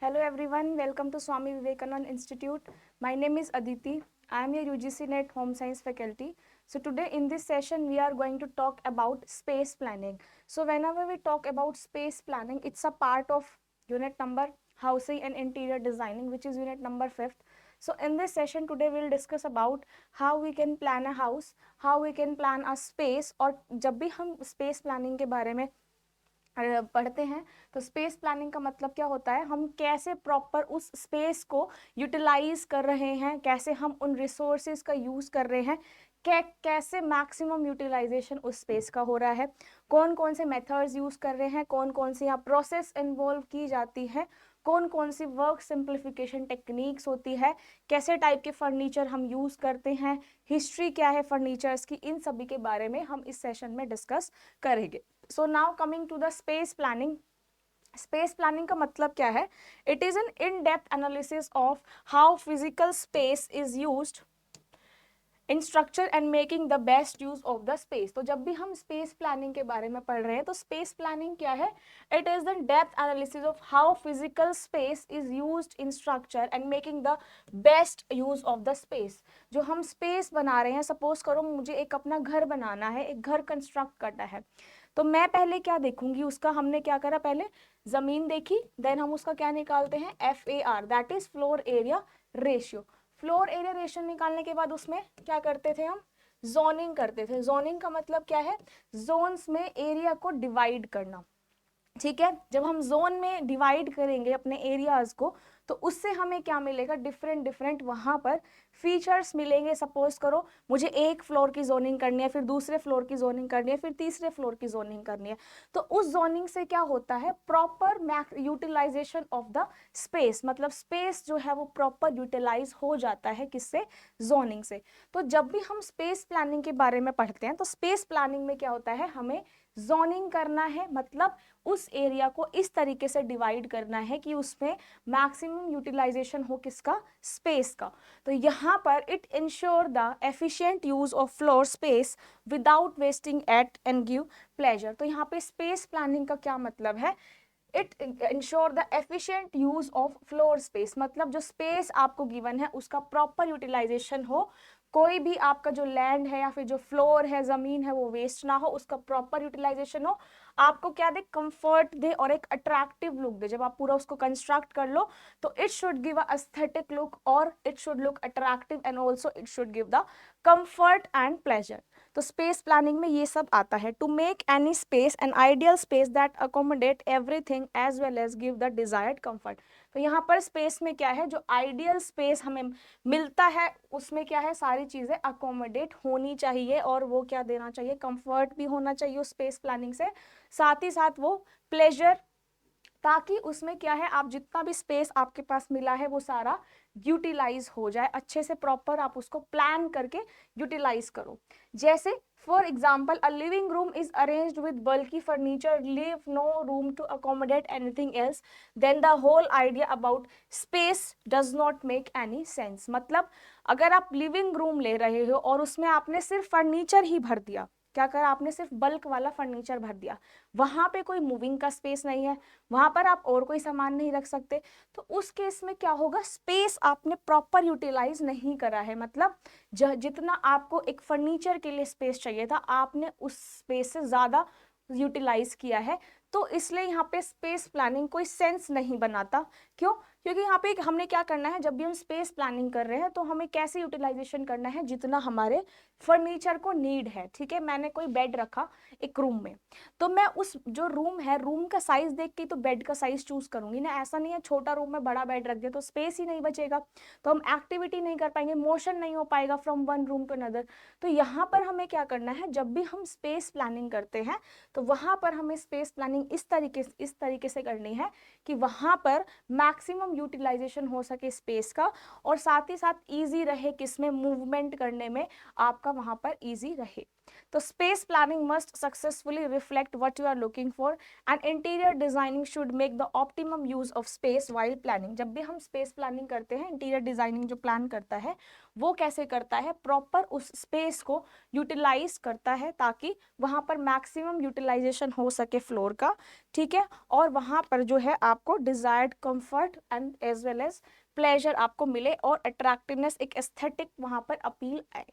Hello everyone, welcome to Swami Vivekanand Institute. My name is Aditi. I am your UGC NET Home Science faculty. So today in this session we are going to talk about space planning. So whenever we talk about space planning, it's a part of unit number housing and interior designing, which is unit number 5th. So in this session today we'll discuss about how we can plan a house, how we can plan a space. और जब भी हम space planning के बारे में पढ़ते हैं तो स्पेस प्लानिंग का मतलब क्या होता है, हम कैसे प्रॉपर उस स्पेस को यूटिलाइज कर रहे हैं, कैसे हम उन रिसोर्सेज का यूज कर रहे हैं, कैसे मैक्सिमम यूटिलाइजेशन उस स्पेस का हो रहा है, कौन कौन से मेथड्स यूज कर रहे हैं, कौन कौन सी यहाँ प्रोसेस इन्वॉल्व की जाती है, कौन कौन सी वर्क सिंप्लीफिकेशन टेक्निक्स होती है, कैसे टाइप के फर्नीचर हम यूज करते हैं, हिस्ट्री क्या है फर्नीचर्स की, इन सभी के बारे में हम इस सेशन में डिस्कस करेंगे. So now coming to the space planning. Space planning का मतलब क्या है? It is an in depth analysis of how physical space is used in structure and making the best use of the space. तो जब भी हम space planning के बारे में पढ़ रहे हैं तो स्पेस प्लानिंग क्या है? It is the depth analysis of how physical space is used in structure and making the best use of the space. जो हम स्पेस बना रहे हैं, सपोज करो मुझे एक अपना घर बनाना है, एक घर कंस्ट्रक्ट करना है, तो मैं पहले क्या देखूंगी, उसका हमने क्या करा, पहले जमीन देखी, देन हम उसका क्या निकालते हैं, FAR, that is floor area ratio. Floor area ratio निकालने के बाद उसमें क्या करते थे, हम जोनिंग करते थे. जोनिंग का मतलब क्या है? जोन्स में एरिया को डिवाइड करना. ठीक है, जब हम जोन में डिवाइड करेंगे अपने एरियाज को तो उससे हमें क्या मिलेगा, डिफरेंट डिफरेंट वहां पर फीचर्स मिलेंगे. सपोज करो मुझे एक फ्लोर की जोनिंग करनी है, फिर दूसरे फ्लोर की जोनिंग करनी है, फिर तीसरे फ्लोर की जोनिंग करनी है, तो उस जोनिंग से क्या होता है, proper utilisation of the space, मतलब स्पेस जो है वो प्रॉपर यूटिलाइज हो जाता है, किससे, जोनिंग से. तो जब भी हम स्पेस प्लानिंग के बारे में पढ़ते हैं तो स्पेस प्लानिंग में क्या होता है, हमें जोनिंग करना है, मतलब उस एरिया को इस तरीके से डिवाइड करना है कि उसमें मैक्सिमम यूटिलाइजेशन हो, किसका, स्पेस का. तो यहाँ पर it ensure the efficient use of floor space without wasting it and give pleasure. तो यहाँ पे स्पेस प्लानिंग का क्या मतलब है, it ensure the efficient use of floor space, मतलब जो स्पेस आपको गिवन है उसका प्रॉपर यूटिलाइजेशन हो, कोई भी आपका जो लैंड है या फिर जो फ्लोर है, जमीन है, वो वेस्ट ना हो, उसका प्रॉपर यूटिलाइजेशन हो, आपको क्या दे, कंफर्ट दे और एक अट्रैक्टिव लुक दे. जब आप पूरा उसको कंस्ट्रक्ट कर लो तो it should give a aesthetic look और it should look attractive and also it should give the comfort and pleasure. तो स्पेस प्लानिंग में ये सब आता है. To make any space an ideal space that accommodate everything as well as give the desired comfort. तो यहाँ पर space में क्या है, जो आइडियल स्पेस हमें मिलता है उसमें क्या है, सारी चीजें अकोमोडेट होनी चाहिए और वो क्या देना चाहिए, कंफर्ट भी होना चाहिए उस स्पेस प्लानिंग से, साथ ही साथ वो प्लेजर, ताकि उसमें क्या है, आप जितना भी स्पेस आपके पास मिला है वो सारा यूटिलाइज हो जाए, अच्छे से प्रॉपर आप उसको प्लान करके यूटिलाइज करो. जैसे for example a living room is arranged with bulky furniture, leave no room to accommodate anything else, then the whole idea about space does not make any sense. मतलब अगर आप living room ले रहे हो और उसमें आपने सिर्फ फर्नीचर ही भर दिया, क्या करा आपने, सिर्फ बल्क वाला फर्नीचर भर दिया, वहां पे कोई मूविंग का स्पेस नहीं है, वहां पर आप और कोई सामान नहीं रख सकते, तो उस केस में क्या होगा, स्पेस आपने प्रॉपर यूटिलाइज नहीं करा है. मतलब जितना आपको एक फर्नीचर के लिए स्पेस चाहिए था आपने उस स्पेस से ज्यादा यूटिलाइज किया है. तो इसलिए यहाँ पे स्पेस प्लानिंग कोई सेंस नहीं बनाता. क्यों? क्योंकि यहाँ पे हमने क्या करना है, जब भी हम स्पेस प्लानिंग कर रहे हैं तो हमें कैसे यूटिलाइजेशन करना है, जितना हमारे फर्नीचर को नीड है. ठीक है, मैंने कोई बेड रखा एक रूम में, तो मैं उस जो रूम है, रूम का साइज देख के तो बेड का साइज चूज करूंगी ना. ऐसा नहीं है छोटा रूम में बड़ा बेड रख दिया तो स्पेस ही नहीं बचेगा, तो हम एक्टिविटी नहीं कर पाएंगे, मोशन नहीं हो पाएगा from one room to another. तो यहाँ पर हमें क्या करना है, जब भी हम स्पेस प्लानिंग करते हैं तो वहां पर हमें स्पेस प्लानिंग इस तरीके से करनी है कि वहां पर मैक्सिमम यूटिलाइजेशन हो सके स्पेस का, और साथ ही साथ इजी रहे किसमें, मूवमेंट करने में आपका वहां पर इजी रहे. तो space planning must successfully reflect what you are looking for and interior designing should make the optimum use of space while planning. जब भी हम स्पेस प्लानिंग करते हैं, इंटीरियर डिजाइनिंग जो प्लान करता है वो कैसे करता है, प्रॉपर उस स्पेस को यूटिलाइज करता है ताकि वहां पर मैक्सिमम यूटिलाइजेशन हो सके फ्लोर का, ठीक है, और वहां पर जो है आपको desired comfort and as well as pleasure आपको मिले और अट्रैक्टिवनेस, एक एस्थेटिक वहां पर अपील आए।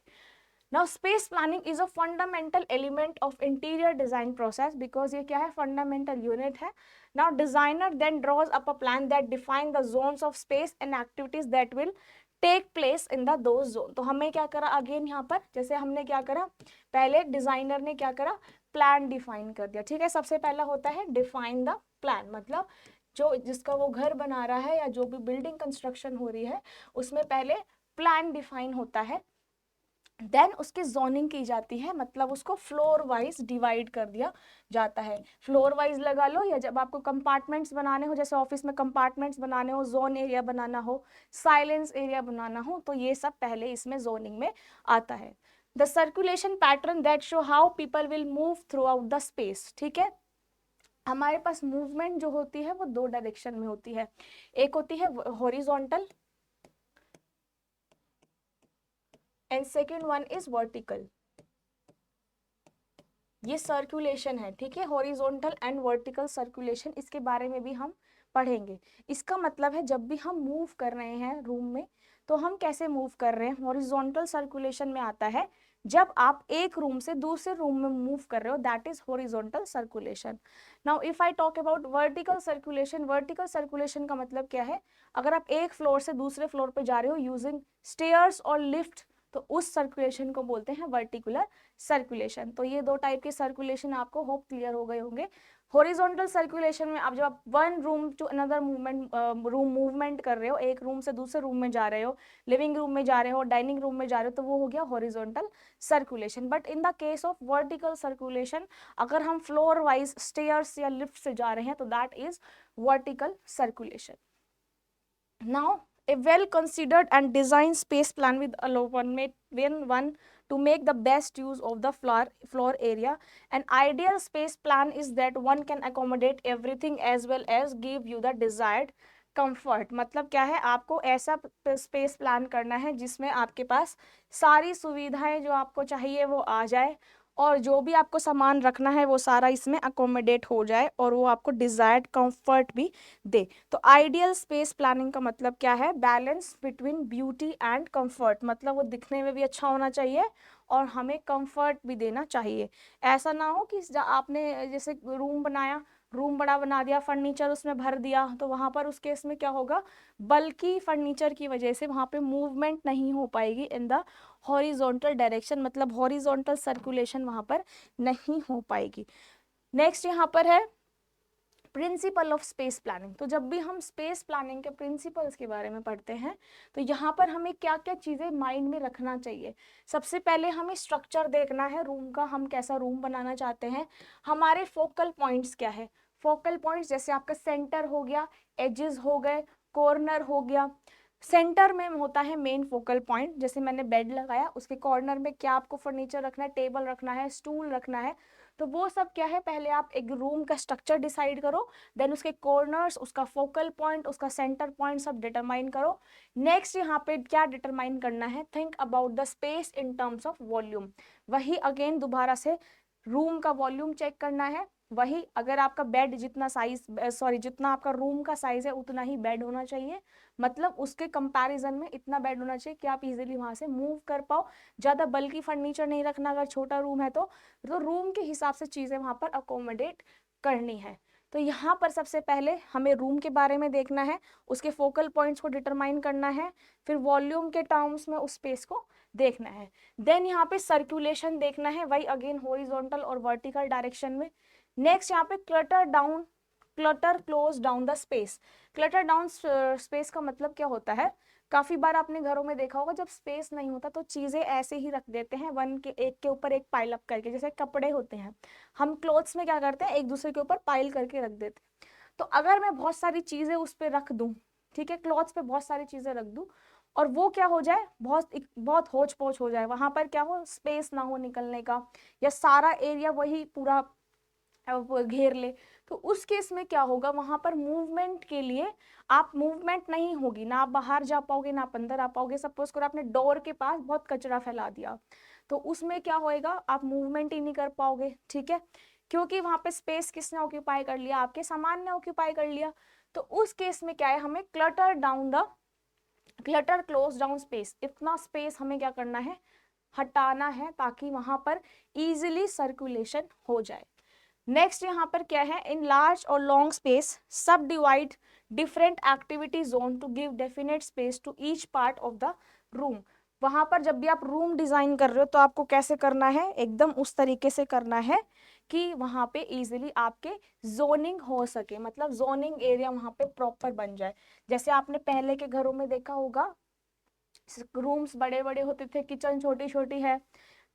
Now space planning is a fundamental element of interior design process because ये क्या है, fundamental unit है। Now designer then draws up a plan that define the zones of space and activities that will take place in the those zone। तो हमें क्या करा again यहाँ पर, जैसे हमने क्या करा, पहले डिजाइनर ने क्या करा, प्लान डिफाइन कर दिया, ठीक है। सबसे पहला होता है डिफाइन द प्लान, मतलब जो जिसका वो घर बना रहा है या जो भी बिल्डिंग कंस्ट्रक्शन हो रही है उसमें पहले प्लान डिफाइन होता है, देन उसकी जोनिंग की जाती है, मतलब उसको फ्लोर वाइज डिवाइड कर दिया जाता है। फ्लोर वाइज लगा लो, या जब आपको कंपार्टमेंट्स बनाने हो, जैसे ऑफिस में कंपार्टमेंट्स बनाने हो, जोन एरिया बनाना हो, साइलेंस एरिया बनाना हो, तो ये सब पहले इसमें जोनिंग में आता है। The circulation pattern that show how people will move through out the space, ठीक है। हमारे पास मूवमेंट जो होती है वो दो डायरेक्शन में होती है, एक होती है horizontal and second one is vertical. ये सर्कुलेशन है, ठीक है, हॉरिजॉन्टल एंड वर्टिकल सर्कुलेशन, इसके बारे में भी हम पढ़ेंगे। इसका मतलब है जब भी हम मूव कर रहे हैं रूम में तो हम कैसे मूव कर रहे हैं, हॉरिजॉन्टल सर्कुलेशन में आता है जब आप एक रूम से दूसरे रूम में मूव कर रहे हो, that is horizontal circulation. Now if I talk about vertical circulation, vertical circulation का मतलब क्या है, अगर आप एक फ्लोर से दूसरे फ्लोर पे जा रहे हो यूजिंग स्टेयर्स और लिफ्ट, तो उस सर्कुलेशन को बोलते हैं वर्टिकुलर सर्कुलेशन। तो ये दो टाइप के सर्कुलेशन आपको होप क्लियर हो गए होंगे। हॉरिजॉन्टल सर्कुलेशन में आप जब आप one room to another room movement कर रहे हो, एक रूम से दूसरे रूम में जा रहे हो, लिविंग रूम में जा रहे हो, डाइनिंग रूम में जा रहे हो, तो वो हो गया horizontal circulation. But in the case of vertical circulation, अगर हम फ्लोर वाइज स्टेयर्स या लिफ्ट से जा रहे हैं तो that is vertical circulation. Now a well considered and designed space plan with allow one to make the best use of the floor area. An ideal space plan is that one can accommodate everything as well as give you the desired comfort। मतलब क्या है, आपको ऐसा space plan करना है जिसमें आपके पास सारी सुविधाएं जो आपको चाहिए वो आ जाए, और जो भी आपको सामान रखना है वो सारा इसमें अकोमोडेट हो जाए, और वो आपको डिजायर्ड कंफर्ट भी दे। तो आइडियल स्पेस प्लानिंग का मतलब क्या है, balance between beauty and comfort, मतलब वो दिखने में भी अच्छा होना चाहिए और हमें कंफर्ट भी देना चाहिए। ऐसा ना हो कि आपने जैसे रूम बनाया, रूम बड़ा बना दिया, फर्नीचर उसमें भर दिया, तो वहां पर उस केस में क्या होगा, बल्कि फर्नीचर की वजह से वहां पे मूवमेंट नहीं हो पाएगी इन द हॉरिजॉन्टल डायरेक्शन, मतलब हॉरिजॉन्टल सर्कुलेशन वहां पर नहीं हो पाएगी। नेक्स्ट यहाँ पर है प्रिंसिपल ऑफ स्पेस प्लानिंग। तो जब भी हम स्पेस प्लानिंग के प्रिंसिपल्स के बारे में पढ़ते हैं तो यहाँ पर हमें क्या क्या चीज़ें माइंड में रखना चाहिए। सबसे पहले हमें स्ट्रक्चर देखना है रूम का, हम कैसा रूम बनाना चाहते हैं, हमारे फोकल पॉइंट्स क्या है। फोकल पॉइंट्स जैसे आपका सेंटर हो गया, एजेस हो गए, कॉर्नर हो गया। सेंटर में होता है मेन फोकल पॉइंट, जैसे मैंने बेड लगाया उसके कॉर्नर में क्या आपको फर्नीचर रखना है, टेबल रखना है, स्टूल रखना है, तो वो सब क्या है, पहले आप एक रूम का स्ट्रक्चर डिसाइड करो, देन उसके कॉर्नर्स, उसका फोकल पॉइंट, उसका सेंटर पॉइंट सब डिटरमाइन करो। नेक्स्ट यहाँ पे क्या डिटरमाइन करना है, think about the space in terms of volume. वही अगेन दोबारा से रूम का वॉल्यूम चेक करना है। वही अगर आपका बेड जितना साइज जितना आपका रूम का साइज है उतना ही बेड होना चाहिए, मतलब उसके कंपैरिजन में इतना बेड होना चाहिए कि आप इजीली वहां से मूव कर पाओ। ज्यादा बल्कि फर्नीचर नहीं रखना अगर छोटा रूम है तो रूम के हिसाब से चीजें वहां पर अकोमोडेट करनी है। तो यहाँ पर सबसे पहले हमें रूम के बारे में देखना है, उसके फोकल पॉइंट्स को डिटरमाइन करना है, फिर वॉल्यूम के टर्म्स में उस स्पेस को देखना है। देन यहाँ पे सर्कुलेशन देखना है, वही अगेन हॉरिजॉन्टल और वर्टिकल डायरेक्शन में। नेक्स्ट यहाँ पे clutter close down the space. Clutter down space का मतलब क्या होता है, काफी बार आपने घरों में देखा होगा जब स्पेस नहीं होता तो चीजें ऐसे ही रख देते हैं, वन के एक के ऊपर एक पाइल अप करके, जैसे कपड़े होते हैं, हम क्लोथ्स में क्या करते हैं एक दूसरे के ऊपर पाइल करके रख देते हैं। तो अगर मैं बहुत सारी चीजें उस पर रख दूं, ठीक है, क्लॉथ्स पे बहुत सारी चीजें रख दूं, और वो क्या हो जाए, बहुत होच पोच हो जाए, वहां पर क्या हो, स्पेस ना हो निकलने का, या सारा एरिया वही पूरा वो घेर ले, तो उस केस में क्या होगा, वहां पर मूवमेंट के लिए आप मूवमेंट नहीं होगी, ना आप बाहर जा पाओगे ना आप अंदर आ पाओगे। सपोज करो आपने डोर के पास बहुत कचरा फैला दिया, तो उसमें क्या होएगा, आप मूवमेंट ही नहीं कर पाओगे, ठीक है, क्योंकि वहां पे स्पेस किसने ऑक्यूपाई कर लिया, आपके सामान ने ऑक्यूपाई कर लिया। तो उस केस में क्या है, हमें क्लटर क्लोज डाउन स्पेस, इतना स्पेस हमें क्या करना है, हटाना है, ताकि वहां पर इजिली सर्कुलेशन हो जाए। नेक्स्ट यहाँ पर क्या है, इन लार्ज और long space subdivide different activity zone to give definite space to each part of the room. वहां पर जब भी आप रूम डिजाइन कर रहे हो तो आपको कैसे करना है, एकदम उस तरीके से करना है कि वहां पे इजीली आपके जोनिंग हो सके, मतलब जोनिंग एरिया वहां पे प्रॉपर बन जाए। जैसे आपने पहले के घरों में देखा होगा, रूम्स बड़े बड़े होते थे, किचन छोटी छोटी है,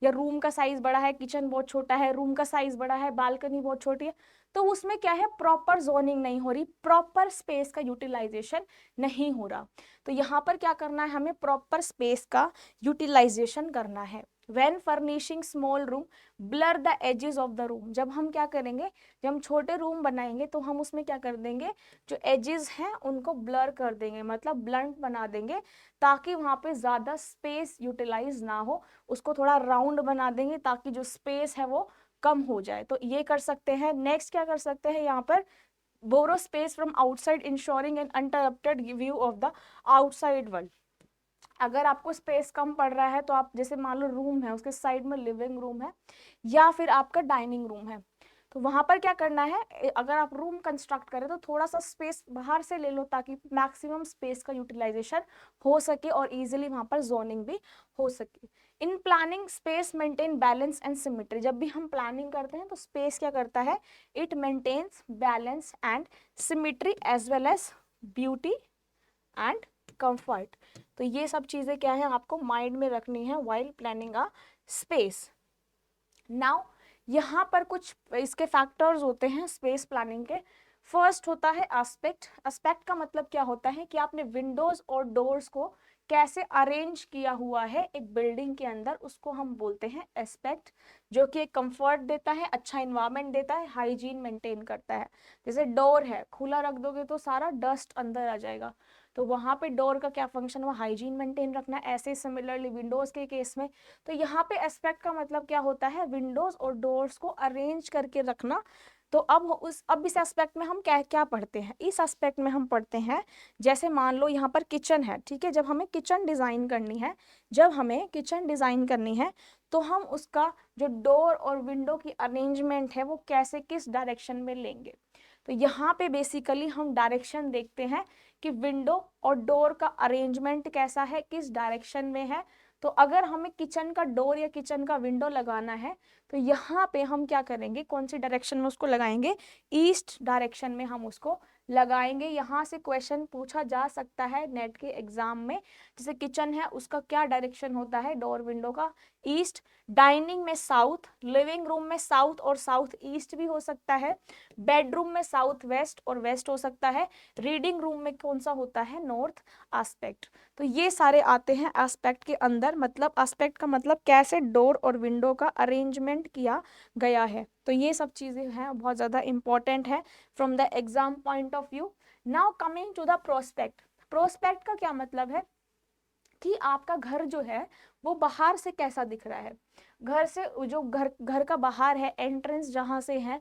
या रूम का साइज बड़ा है, किचन बहुत छोटा है, रूम का साइज बड़ा है, बालकनी बहुत छोटी है, तो उसमें क्या है, प्रॉपर जोनिंग नहीं हो रही, प्रॉपर स्पेस का यूटिलाइजेशन नहीं हो रहा। तो यहाँ पर क्या करना है, हमें प्रॉपर स्पेस का यूटिलाइजेशन करना है। When furnishing small room blur the edges of the room, जब हम क्या करेंगे, जब हम छोटे रूम बनाएंगे तो हम उसमें क्या कर देंगे, जो एजेस हैं उनको ब्लर कर देंगे, मतलब ब्लंट बना देंगे, ताकि वहां पे ज्यादा स्पेस यूटिलाइज ना हो, उसको थोड़ा राउंड बना देंगे ताकि जो स्पेस है वो कम हो जाए। तो ये कर सकते हैं। नेक्स्ट क्या कर सकते हैं, यहाँ पर borrow space from outside ensuring an uninterrupted view of the outside world. अगर आपको स्पेस कम पड़ रहा है तो आप, जैसे मान लो रूम है, उसके साइड में लिविंग रूम है या फिर आपका डाइनिंग रूम है, तो वहां पर क्या करना है, अगर आप रूम कंस्ट्रक्ट करें तो थोड़ा सा स्पेस बाहर से ले लो, ताकि मैक्सिमम स्पेस का यूटिलाइजेशन हो सके और इजीली वहां पर जोनिंग भी हो सके। In planning space maintain balance and symmetry, जब भी हम प्लानिंग करते हैं तो स्पेस क्या करता है, it maintains balance and symmetry as well as beauty and comfort. तो ये सब चीजें क्या है, आपको माइंड में रखनी है while planning a space. Now यहाँ पर कुछ इसके फैक्टर्स होते हैं स्पेस प्लानिंग के। फर्स्ट होता है एस्पेक्ट। एस्पेक्ट का मतलब क्या होता है कि आपने विंडोज और डोर्स को कैसे अरेंज किया हुआ है एक बिल्डिंग के अंदर, उसको हम बोलते हैं एस्पेक्ट, जो कि एक कंफर्ट देता है, अच्छा इन्वायरमेंट देता है, हाइजीन मेंटेन करता है। जैसे डोर है, खुला रख दोगे तो सारा डस्ट अंदर आ जाएगा, तो वहां पे डोर का क्या फंक्शन हुआ, हाइजीन मेंटेन रखना। ऐसे सिमिलरली विंडोज के केस में, तो यहाँ पे एस्पेक्ट का मतलब क्या होता है, विंडोज और डोर्स को अरेंज करके रखना। तो अब इस एस्पेक्ट में हम क्या क्या पढ़ते हैं, इस एस्पेक्ट में हम पढ़ते हैं, जैसे मान लो यहाँ पर किचन है, ठीक है, जब हमें किचन डिजाइन करनी है तो हम उसका जो डोर और विंडो की अरेंजमेंट है वो कैसे, किस डायरेक्शन में लेंगे। तो यहाँ पे बेसिकली हम डायरेक्शन देखते हैं कि विंडो और डोर का अरेंजमेंट कैसा है, किस डायरेक्शन में है। तो अगर हमें किचन का डोर या किचन का विंडो लगाना है तो यहाँ पे हम क्या करेंगे, कौन सी डायरेक्शन में उसको लगाएंगे, ईस्ट डायरेक्शन में हम उसको लगाएंगे। यहाँ से क्वेश्चन पूछा जा सकता है नेट के एग्जाम में, जैसे किचन है उसका क्या डायरेक्शन होता है, डोर विंडो का ईस्ट, डाइनिंग में साउथ, लिविंग रूम में साउथ और साउथ ईस्ट भी हो सकता है, बेडरूम में साउथ वेस्ट और वेस्ट हो सकता है, रीडिंग रूम में कौन सा होता है, नॉर्थ एस्पेक्ट। तो ये सारे आते हैं एस्पेक्ट के अंदर, मतलब एस्पेक्ट का मतलब कैसे डोर और विंडो का अरेंजमेंट किया गया है। तो ये सब चीजें हैं, बहुत ज्यादा इंपॉर्टेंट है from the exam point of view. Now coming to the prospect. Prospect का क्या मतलब है कि आपका घर जो है वो बाहर से कैसा दिख रहा है, घर से जो घर का बाहर है, एंट्रेंस जहां से है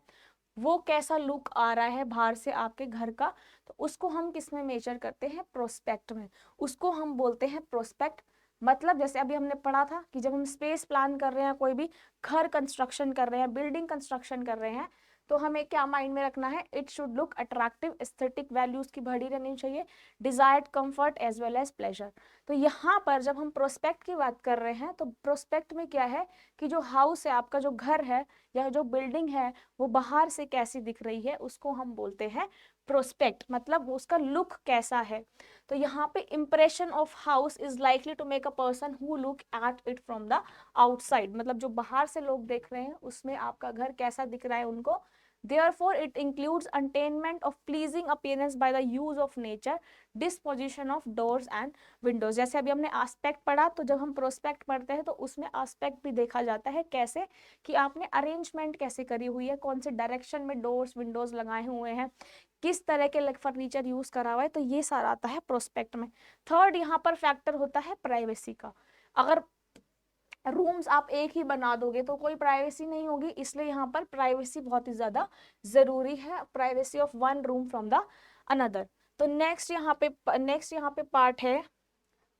वो कैसा लुक आ रहा है बाहर से आपके घर का, तो उसको हम किस में मेजर करते हैं, प्रोस्पेक्ट में। उसको हम बोलते हैं प्रोस्पेक्ट। मतलब जैसे अभी हमने पढ़ा था कि जब हम स्पेस प्लान कर रहे हैं, कोई भी घर कंस्ट्रक्शन कर रहे हैं, बिल्डिंग कंस्ट्रक्शन कर रहे हैं, तो हमें क्या माइंड में रखना है, it should look attractive, aesthetic values की भरी रहनी चाहिए, desired comfort as well as pleasure. तो यहाँ पर जब हम प्रोस्पेक्ट की बात कर रहे हैं तो प्रोस्पेक्ट में क्या है कि जो हाउस है आपका, जो घर है या जो बिल्डिंग है वो बाहर से कैसी दिख रही है, उसको हम बोलते हैं प्रोस्पेक्ट, मतलब उसका लुक कैसा है। तो यहाँ पे impression of house is likely to make a person who look at it from the outside, मतलब जो बाहर से लोग देख रहे हैं उसमें आपका घर कैसा दिख रहा है उनको Therefore, it includes attainment of pleasing appearance by the use of nature, disposition of doors and windows. जैसे अभी हमने आस्पेक्ट पढ़ा, तो जब हम प्रोस्पेक्ट पढ़ते हैं तो उसमें आस्पेक्ट भी देखा जाता है, कैसे कि आपने अरेंजमेंट कैसे करी हुई है, कौन से डायरेक्शन में डोर्स विंडोज लगाए हुए हैं, किस तरह के फर्नीचर यूज करा हुआ है, तो ये सारा आता है प्रोस्पेक्ट में। थर्ड यहाँ पर फैक्टर होता है प्राइवेसी का। अगर रूम्स आप एक ही बना दोगे तो कोई प्राइवेसी नहीं होगी, इसलिए यहाँ पर प्राइवेसी बहुत ही ज्यादा जरूरी है, privacy of one room from the another. तो नेक्स्ट यहाँ पे पार्ट है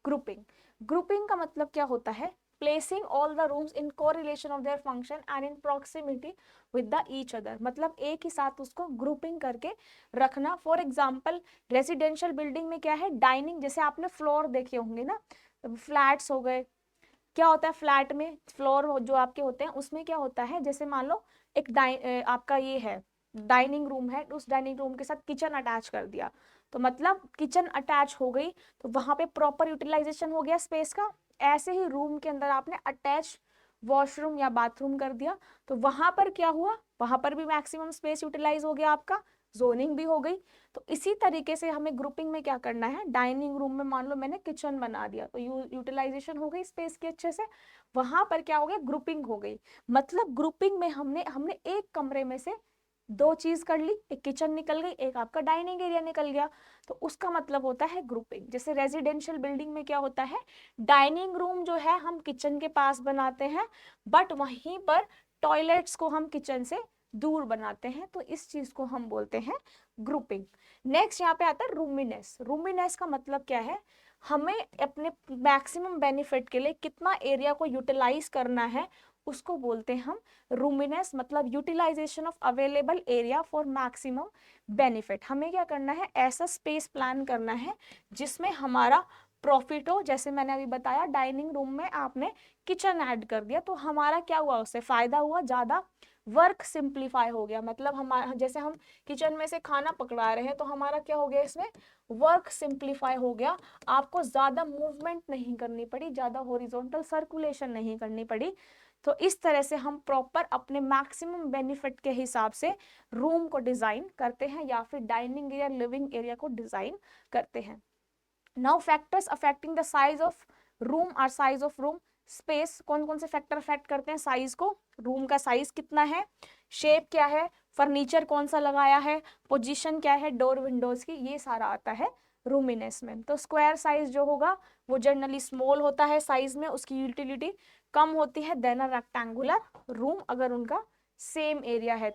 ग्रुपिंग। ग्रुपिंग का मतलब क्या होता है? Placing all the rooms in correlation of their function and in proximity with the each other, मतलब एक ही साथ उसको ग्रुपिंग करके रखना। फॉर एग्जाम्पल रेसिडेंशियल बिल्डिंग में क्या है, डाइनिंग, जैसे आपने फ्लोर देखे होंगे ना, फ्लैट्स हो गए, क्या होता है फ्लैट में फ्लोर जो आपके होते हैं उसमें क्या होता है, जैसे मान लो एक आपका ये है डाइनिंग रूम है, उस डाइनिंग रूम के साथ किचन अटैच कर दिया, तो मतलब किचन अटैच हो गई तो वहां पे प्रॉपर यूटिलाइजेशन हो गया स्पेस का। ऐसे ही रूम के अंदर आपने अटैच वॉशरूम या बाथरूम कर दिया तो वहां पर क्या हुआ, वहां पर भी मैक्सिमम स्पेस यूटिलाइज हो गया, आपका जोनिंग भी हो गई। तो इसी तरीके से हमें ग्रुपिंग में क्या करना है, डाइनिंग रूम में मान लो मैंने किचन बना दिया तो यूटिलाइजेशन हो गई स्पेस की अच्छे से, वहां पर क्या हो गया, ग्रुपिंग हो गई। मतलब ग्रुपिंग में हमने एक कमरे में से दो चीज कर ली, एक किचन निकल गई, एक आपका डाइनिंग एरिया निकल गया, तो उसका मतलब होता है ग्रुपिंग। जैसे रेजिडेंशियल बिल्डिंग में क्या होता है, डाइनिंग रूम जो है हम किचन के पास बनाते हैं, बट वहीं पर टॉयलेट्स को हम किचन से दूर बनाते हैं, तो इस चीज को हम बोलते हैं ग्रुपिंग। नेक्स्ट यहाँ पे आता है रूमीनेस। रूमीनेस का मतलब क्या है, हमें अपने मैक्सिमम बेनिफिट के लिए कितना एरिया को यूटिलाइज करना है, उसको बोलते हैं हम रूमीनेस, मतलब utilisation of available area for maximum benefit. हमें क्या करना है, ऐसा स्पेस प्लान करना है जिसमें हमारा प्रॉफिट हो। जैसे मैंने अभी बताया डाइनिंग रूम में आपने किचन ऐड कर दिया तो हमारा क्या हुआ, उससे फायदा हुआ, ज्यादा वर्क सिंप्लीफाई हो गया, मतलब हमारा जैसे हम किचन में से खाना पकड़ा रहे हैं तो हमारा क्या हो गया, इसमें वर्क सिंप्लीफाई हो गया, आपको ज्यादा मूवमेंट नहीं करनी पड़ी, ज्यादा हॉरिजॉन्टल सर्कुलेशन नहीं करनी पड़ी। तो इस तरह से हम प्रॉपर अपने मैक्सिमम बेनिफिट के हिसाब से रूम को डिजाइन करते हैं या फिर डाइनिंग एरिया लिविंग एरिया को डिजाइन करते हैं। Now factors affecting the size of room और साइज ऑफ रूम स्पेस, कौन कौन से फैक्टर अफेक्ट करते हैं साइज को, रूम का साइज कितना है, शेप क्या है, फर्नीचर कौन सा लगाया है, पोजीशन क्या है डोर विंडोज की, ये सारा आता है रूमिनेस में। तो स्क्वायर साइज जो होगा वो जनरली स्मॉल होता है साइज में, उसकी यूटिलिटी कम होती है देन अ रेक्टेंगुलर रूम अगर उनका सेम एरिया है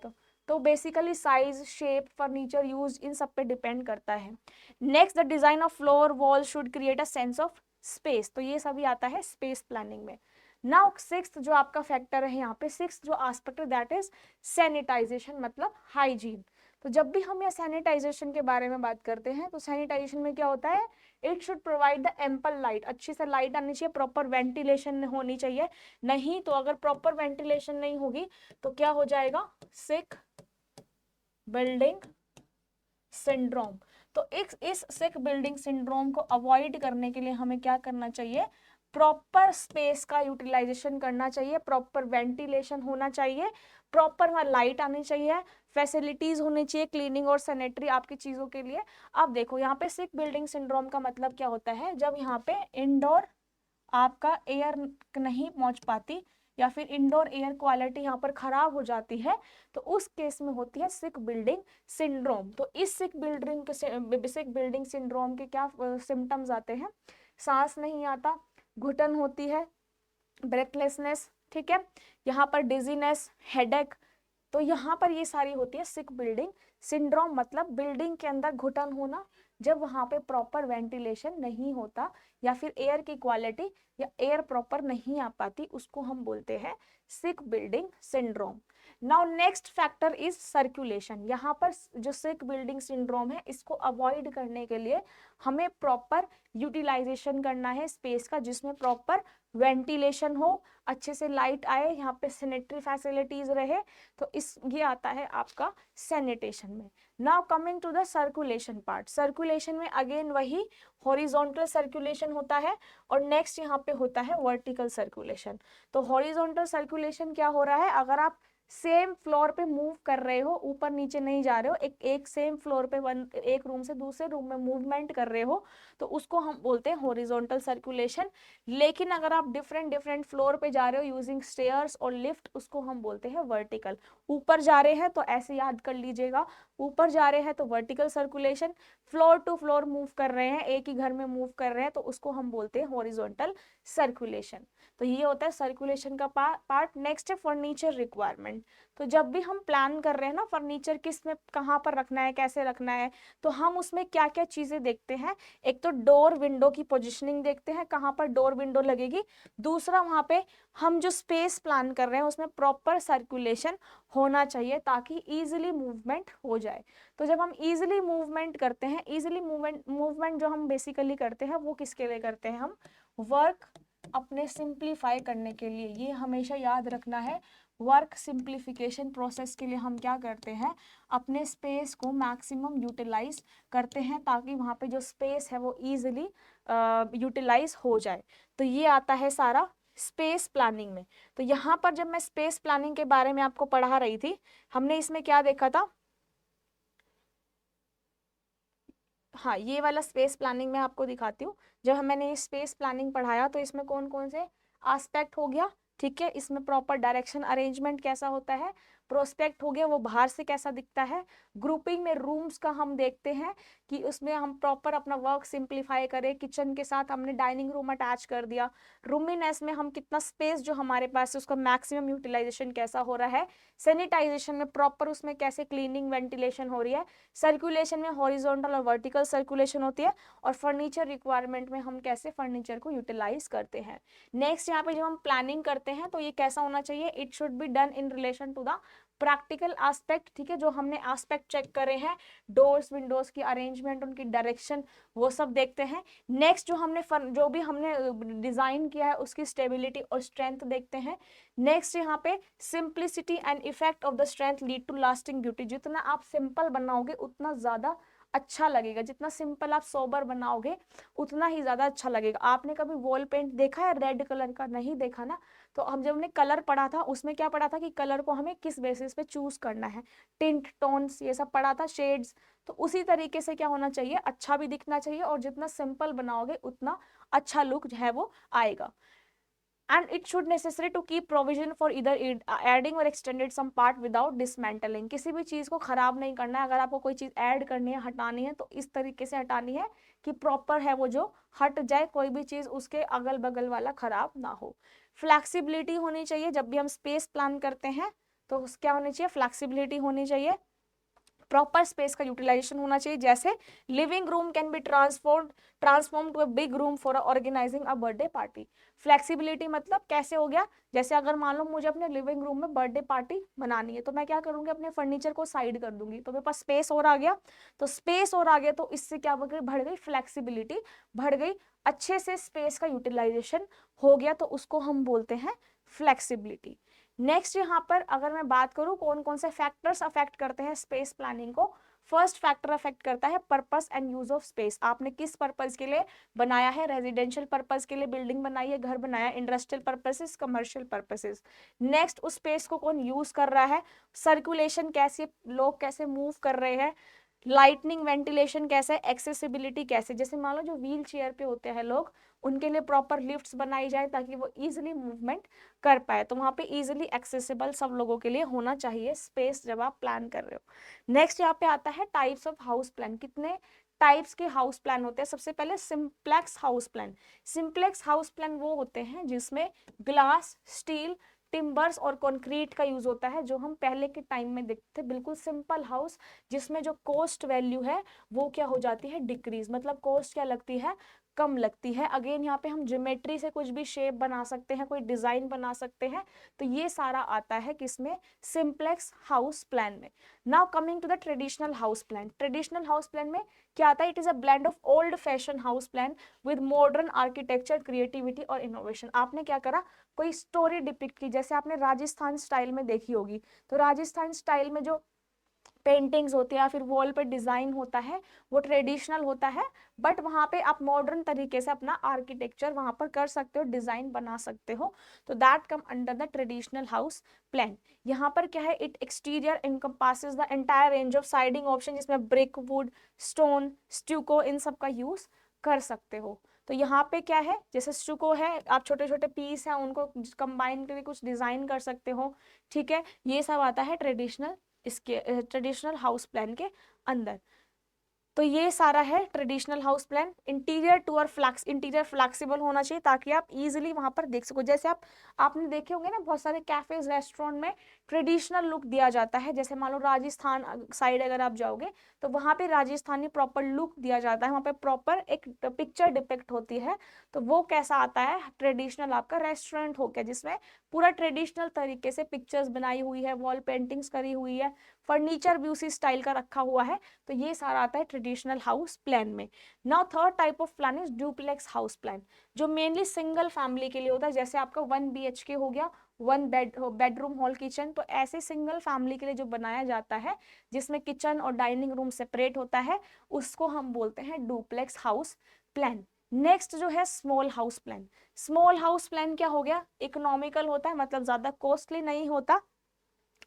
तो basically size shape furniture use in सब पे डिपेंड करता है। Next the design of floor wall should create a sense of space, तो ये सभी आता है स्पेस प्लानिंग में। नाउ सिक्स्थ जो आपका फैक्टर है यहाँ पे, सिक्स्थ जो एस्पेक्ट दैट इज सैनिटाइजेशन, मतलब हाइजीन। तो जब भी हम यहाँ सैनिटाइजेशन के बारे में बात करते हैं तो सैनिटाइजेशन में क्या होता है, it should provide the ample light, अच्छी से लाइट आनी चाहिए, प्रॉपर वेंटिलेशन होनी चाहिए, नहीं तो अगर प्रॉपर वेंटिलेशन नहीं होगी तो क्या हो जाएगा, सिक बिल्डिंग सिंड्रोम। तो इस सिक बिल्डिंग सिंड्रोम को अवॉइड करने के लिए हमें क्या करना चाहिए, प्रॉपर स्पेस का यूटिलाइजेशन करना चाहिए, प्रॉपर वेंटिलेशन होना चाहिए, प्रॉपर वहां लाइट आनी चाहिए, फैसिलिटीज होनी चाहिए क्लीनिंग और सैनिटरी आपकी चीजों के लिए। अब देखो यहाँ पे सिक बिल्डिंग सिंड्रोम का मतलब क्या होता है, जब यहाँ पे इंडोर आपका एयर नहीं पहुंच पाती या फिर इंडोर एयर क्वालिटी यहाँ पर खराब हो जाती है तो उस केस में होती है सिक बिल्डिंग सिंड्रोम। तो इस सिक बिल्डिंग सिंड्रोम के क्या सिम्टम्स आते हैं, सांस नहीं आता, घुटन होती है, ब्रेथलेसनेस, ठीक है, यहाँ पर डिजीनेस, हेडेक, तो यहाँ पर ये सारी होती है सिक बिल्डिंग सिंड्रोम। मतलब बिल्डिंग के अंदर घुटन होना जब वहां पे प्रॉपर वेंटिलेशन नहीं होता या फिर एयर की क्वालिटी या एयर प्रॉपर नहीं आ पाती, उसको हम बोलते हैं sick building syndrome. Now next factor is circulation. यहाँ पर जो सिक बिल्डिंग सिंड्रोम है इसको अवॉइड करने के लिए हमें प्रॉपर यूटिलाइजेशन करना है स्पेस का, जिसमें प्रॉपर वेंटिलेशन हो, अच्छे से लाइट आए, यहाँ पे सैनिटरी फैसिलिटीज रहे, तो इस ये आता है आपका सैनिटेशन में। Now coming to the circulation part, circulation में अगेन वही हॉरिजॉन्टल सर्कुलेशन होता है और नेक्स्ट यहाँ पे होता है वर्टिकल सर्कुलेशन। तो हॉरिजॉन्टल सर्कुलेशन क्या हो रहा है, अगर आप सेम फ्लोर पे मूव कर रहे हो, ऊपर नीचे नहीं जा रहे हो, एक सेम फ्लोर पे एक रूम से दूसरे रूम में मूवमेंट कर रहे हो, तो उसको हम बोलते हैं हॉरिजॉन्टल सर्कुलेशन। लेकिन अगर आप डिफरेंट डिफरेंट फ्लोर पे जा रहे हो यूजिंग स्टेयर्स और लिफ्ट, उसको हम बोलते हैं वर्टिकल। ऊपर जा रहे हैं तो ऐसे याद कर लीजिएगा, ऊपर जा रहे हैं तो vertical circulation, floor to floor move कर रहे हैं, एक ही घर में मूव कर रहे हैं, तो उसको हम बोलते हैं हॉरिजॉन्टल सर्कुलेशन। तो ये होता है सर्कुलेशन का पार्ट। नेक्स्ट है फर्नीचर रिक्वायरमेंट। तो जब भी हम प्लान कर रहे हैं ना फर्नीचर किस में कहाँ पर रखना है, कैसे रखना है, तो हम उसमें क्या क्या चीजें देखते हैं। एक तो डोर विंडो की पोजिशनिंग देखते हैं, कहाँ पर डोर विंडो लगेगी। दूसरा, वहां पे हम जो स्पेस प्लान कर रहे हैं उसमें प्रॉपर सर्कुलेशन होना चाहिए ताकि इजिली मूवमेंट हो जाए। तो जब हम इजिली मूवमेंट करते हैं, इजिली मूवमेंट जो हम बेसिकली करते हैं वो किसके लिए करते हैं, हम वर्क अपने सिंप्लीफाई करने के लिए। ये हमेशा याद रखना है, वर्क सिंप्लीफिकेशन प्रोसेस के लिए हम क्या करते हैं, अपने स्पेस को मैक्सिमम यूटिलाइज करते हैं ताकि वहाँ पे जो स्पेस है वो इजीली यूटिलाइज हो जाए। तो ये आता है सारा स्पेस प्लानिंग में। तो यहाँ पर जब मैं स्पेस प्लानिंग के बारे में आपको पढ़ा रही थी, हमने इसमें क्या देखा था, हाँ ये वाला स्पेस प्लानिंग मैं आपको दिखाती हूँ। जब मैंने ये स्पेस प्लानिंग पढ़ाया तो इसमें कौन कौन से एस्पेक्ट हो गया, ठीक है, इसमें प्रॉपर डायरेक्शन अरेंजमेंट कैसा होता है, प्रोस्पेक्ट हो गया वो बाहर से कैसा दिखता है, ग्रुपिंग में रूम्स का हम देखते हैं कि उसमें हम प्रॉपर अपना वर्क सिंप्लीफाई करें, किचन के साथ हमने डाइनिंग रूम अटैच कर दिया, रूमीनेस में हम कितना स्पेस जो हमारे पास है उसका मैक्सिमम यूटिलाइजेशन कैसा हो रहा है, सैनिटाइजेशन में प्रॉपर उसमें कैसे क्लीनिंग वेंटिलेशन हो रही है, सर्कुलेशन में हॉरिजॉन्टल और वर्टिकल सर्कुलेशन होती है, और फर्नीचर रिक्वायरमेंट में हम कैसे फर्नीचर को यूटिलाइज करते हैं। नेक्स्ट यहाँ पे जब हम प्लानिंग करते हैं तो ये कैसा होना चाहिए, it should be done in relation to the practical aspect, ठीक है, जो हमने एस्पेक्ट चेक करे हैं, डोर्स विंडोज की अरेंजमेंट, उनकी डायरेक्शन, वो सब देखते हैं। नेक्स्ट जो भी हमने डिजाइन किया है उसकी स्टेबिलिटी और स्ट्रेंथ देखते हैं। नेक्स्ट यहाँ पे simplicity and effect of the strength lead to lasting beauty. जितना आप सिंपल बनाओगे उतना ज्यादा अच्छा लगेगा, जितना सिंपल आप सोबर बनाओगे उतना ही ज्यादा अच्छा लगेगा। आपने कभी वॉल पेंट देखा है रेड कलर का, नहीं देखा ना, तो हम जब हमने कलर पढ़ा था उसमें क्या पढ़ा था कि कलर को हमें किस बेसिस पे चूज करना है, टिंट टोन्स ये सब पढ़ा था, शेड्स। तो उसी तरीके से क्या होना चाहिए, अच्छा भी दिखना चाहिए, और जितना सिंपल बनाओगे उतना अच्छा लुक जो है वो आएगा। And it should necessary to keep provision for either adding or extended some part without dismantling। किसी भी चीज को खराब नहीं करना है, अगर आपको कोई चीज ऐड करनी है, हटानी है, तो इस तरीके से हटानी है कि प्रॉपर है वो जो हट जाए, कोई भी चीज उसके अगल बगल वाला खराब ना हो। फ्लैक्सिबिलिटी होनी चाहिए, जब भी हम स्पेस प्लान करते हैं तो क्या होनी चाहिए, फ्लैक्सिबिलिटी होनी चाहिए, प्रॉपर स्पेस का यूटिलाइजेशन होना चाहिए। जैसे living room can be transform to a big room for organising a birthday party. Flexibility मतलब कैसे हो गया, जैसे अगर मान लो मुझे अपने लिविंग रूम में बर्थडे पार्टी बनानी है तो मैं क्या करूंगी, अपने फर्नीचर को साइड कर दूंगी, तो मेरे पास स्पेस और आ गया। तो स्पेस और आ गया तो इससे क्या बढ़ गई, फ्लेक्सिबिलिटी बढ़ गई, अच्छे से स्पेस का यूटिलाइजेशन हो गया, तो उसको हम बोलते हैं फ्लेक्सिबिलिटी। नेक्स्ट यहाँ पर अगर मैं बात करूं कौन कौन से फैक्टर्स अफेक्ट करते हैं स्पेस प्लानिंग को, फर्स्ट फैक्टर अफेक्ट करता है purpose and use of space. आपने किस पर्पस के लिए बनाया है, रेजिडेंशियल पर्पस के लिए बिल्डिंग बनाई है, घर बनाया, industrial purposes, commercial purposes. Next उस स्पेस को कौन यूज कर रहा है, सर्कुलेशन कैसे, लोग कैसे मूव कर रहे हैं, लाइटनिंग वेंटिलेशन कैसे, एक्सेसिबिलिटी कैसे, जैसे मान लो जो व्हील चेयर पे होते हैं लोग, उनके लिए प्रॉपर लिफ्ट्स बनाई जाए ताकि वो इजिली मूवमेंट कर पाए, तो वहां पे इजिली एक्सेसिबल सब लोगों के लिए होना चाहिए स्पेस जब आप प्लान कर रहे हो। नेक्स्ट यहाँ पे आता है टाइप्स ऑफ हाउस प्लान। कितने टाइप्स के हाउस प्लान होते हैं, सबसे पहले simplex house plan. Simplex house plan वो होते हैं जिसमें ग्लास, स्टील, टिम्बर्स और कंक्रीट का यूज होता है, जो हम पहले के टाइम में देखते थे, बिल्कुल सिंपल हाउस जिसमें जो कॉस्ट वैल्यू है वो क्या हो जाती है, डिक्रीज, मतलब कॉस्ट क्या लगती है, कम लगती है। अगेन यहाँ पे हम ज्योमेट्री से कुछ भी शेप बना सकते हैं, कोई डिजाइन बना सकते हैं, तो ये सारा आता है किसमें, सिंप्लेक्स हाउस प्लान में। Now coming to the traditional house plan. Traditional house plan में क्या आता है, it is a blend of old fashion house plan with modern architecture, creativity और इनोवेशन। आपने क्या करा, कोई स्टोरी डिपिक्ट की, जैसे आपने राजस्थान स्टाइल में देखी होगी, तो राजस्थान स्टाइल में जो पेंटिंग्स होती है या फिर वॉल पे डिजाइन होता है, वो ट्रेडिशनल होता है, बट वहाँ पे आप मॉडर्न तरीके से अपना आर्किटेक्चर वहाँ पर कर सकते हो, डिजाइन बना सकते हो, तो that come under the traditional house plan. यहाँ पर क्या है, it exterior encompasses the entire range of siding option, जिसमें ब्रिक, वुड, स्टोन, स्टूको, इन सब का यूज कर सकते हो। तो यहाँ पे क्या है, जैसे स्टूको है, आप छोटे छोटे पीस हैं उनको कंबाइन करके कुछ डिजाइन कर सकते हो, ठीक है, ये सब आता है ट्रेडिशनल, इसके ट्रेडिशनल हाउस प्लान के अंदर। तो ये सारा है ट्रेडिशनल हाउस प्लान। इंटीरियर टूर फ्लैक्स, इंटीरियर फ्लैक्सिबल होना चाहिए ताकि आप इजीली वहां पर देख सको। जैसे आपने देखे होंगे ना, बहुत सारे कैफेज रेस्टोरेंट में ट्रेडिशनल लुक दिया जाता है, जैसे मान लो राजस्थान साइड अगर आप जाओगे तो वहां पे राजस्थानी प्रॉपर लुक दिया जाता है, वहां पे प्रॉपर एक पिक्चर डिपिक्ट होती है, तो वो कैसा आता है, ट्रेडिशनल आपका रेस्टोरेंट हो गया, जिसमें पूरा ट्रेडिशनल तरीके से पिक्चर्स बनाई हुई है, वॉल पेंटिंग्स करी हुई है, फर्नीचर भी उसी स्टाइल का रखा हुआ है, तो ये सारा आता है ट्रेडिशनल हाउस प्लान में। Now third type of plan is duplex house plan, जो मेनली सिंगल फैमिली के लिए होता है, जैसे आपका 1 BHK हो गया, 1 बेडरूम हॉल किचन, तो ऐसे सिंगल फैमिली के लिए जो बनाया जाता है, जिसमें किचन और डाइनिंग रूम सेपरेट होता है, उसको हम बोलते हैं डुप्लेक्स हाउस प्लान। नेक्स्ट जो है small house plan. Small house plan क्या हो गया, इकोनॉमिकल होता है, मतलब ज्यादा कॉस्टली नहीं होता।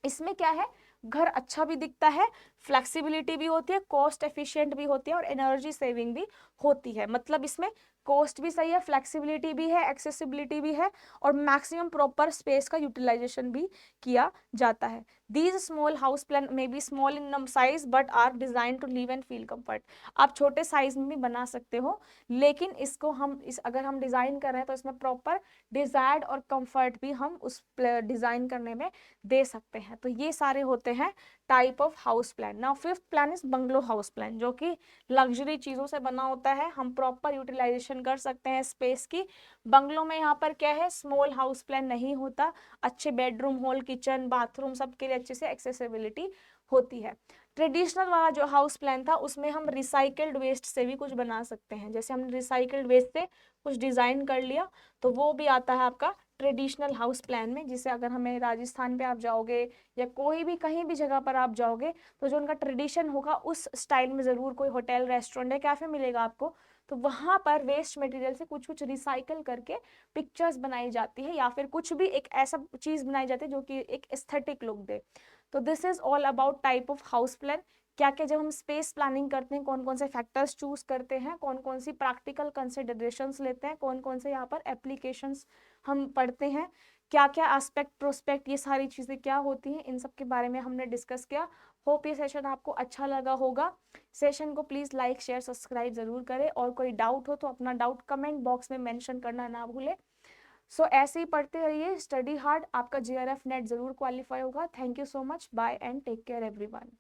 इसमें क्या है, घर अच्छा भी दिखता है, फ्लेक्सिबिलिटी भी होती है, कॉस्ट एफिशिएंट भी होती है और एनर्जी सेविंग भी होती है। मतलब इसमें कॉस्ट भी सही है, फ्लेक्सिबिलिटी भी है, एक्सेसिबिलिटी भी है, और मैक्सिमम प्रॉपर स्पेस का यूटिलाइजेशन भी किया जाता है। These small house plan may be small in size but are design to live and feel comfort. आप छोटे साइज में भी बना सकते हो, लेकिन इसको हम अगर हम डिजाइन कर रहे हैं तो इसमें प्रॉपर डिजायर्ड और कंफर्ट भी हम उस डिजाइन करने में दे सकते हैं। तो ये सारे होते हैं type of house plan. Now fifth plan is bungalow house plan, जो कि लग्जरी चीजों से बना होता है, हम प्रॉपर यूटिलाइजेशन कर सकते हैं स्पेस की। बंगलो में यहाँ पर क्या है, स्मॉल हाउस प्लान नहीं होता, अच्छे बेडरूम, हॉल, किचन, बाथरूम सबके लिए अच्छे से एक्सेसिबिलिटी होती है। ट्रेडिशनल वाला जो हाउस प्लान था, उसमें हम रिसाइकल्ड वेस्ट से भी कुछ बना सकते हैं, जैसे हमने रिसाइकल्ड वेस्ट से कुछ डिजाइन कर लिया, तो वो भी आता है आपका ट्रेडिशनल हाउस प्लान में। जिसे अगर हमें राजस्थान पे आप जाओगे या कोई भी कहीं भी जगह पर आप जाओगे, तो जो उनका ट्रेडिशन होगा उस स्टाइल में जरूर कोई होटल, रेस्टोरेंट या कैफे मिलेगा आपको, तो वहां पर वेस्ट मटेरियल से कुछ कुछ रिसाइकल करके पिक्चर्स बनाई जाती है, या फिर कुछ भी एक ऐसा चीज बनाई जाती है जो कि एक एस्थेटिक लुक दे। तो this is all about type of house plan. क्या क्या जब हम स्पेस प्लानिंग करते हैं, कौन कौन से फैक्टर्स चूज करते हैं, कौन कौन सी प्रैक्टिकल कंसिडरेशंस लेते हैं, कौन कौन से यहाँ पर एप्लीकेशंस हम पढ़ते हैं, क्या क्या एस्पेक्ट, प्रोस्पेक्ट, ये सारी चीजें क्या होती हैं, इन सब के बारे में हमने डिस्कस किया। होप ये सेशन आपको अच्छा लगा होगा। सेशन को प्लीज लाइक, शेयर, सब्सक्राइब जरूर करें, और कोई डाउट हो तो अपना डाउट कमेंट बॉक्स में मेंशन करना ना भूलें। सो ऐसे ही पढ़ते रहिए, स्टडी हार्ड, आपका JRF नेट जरूर क्वालिफाई होगा। Thank you so much, bye and take care everyone.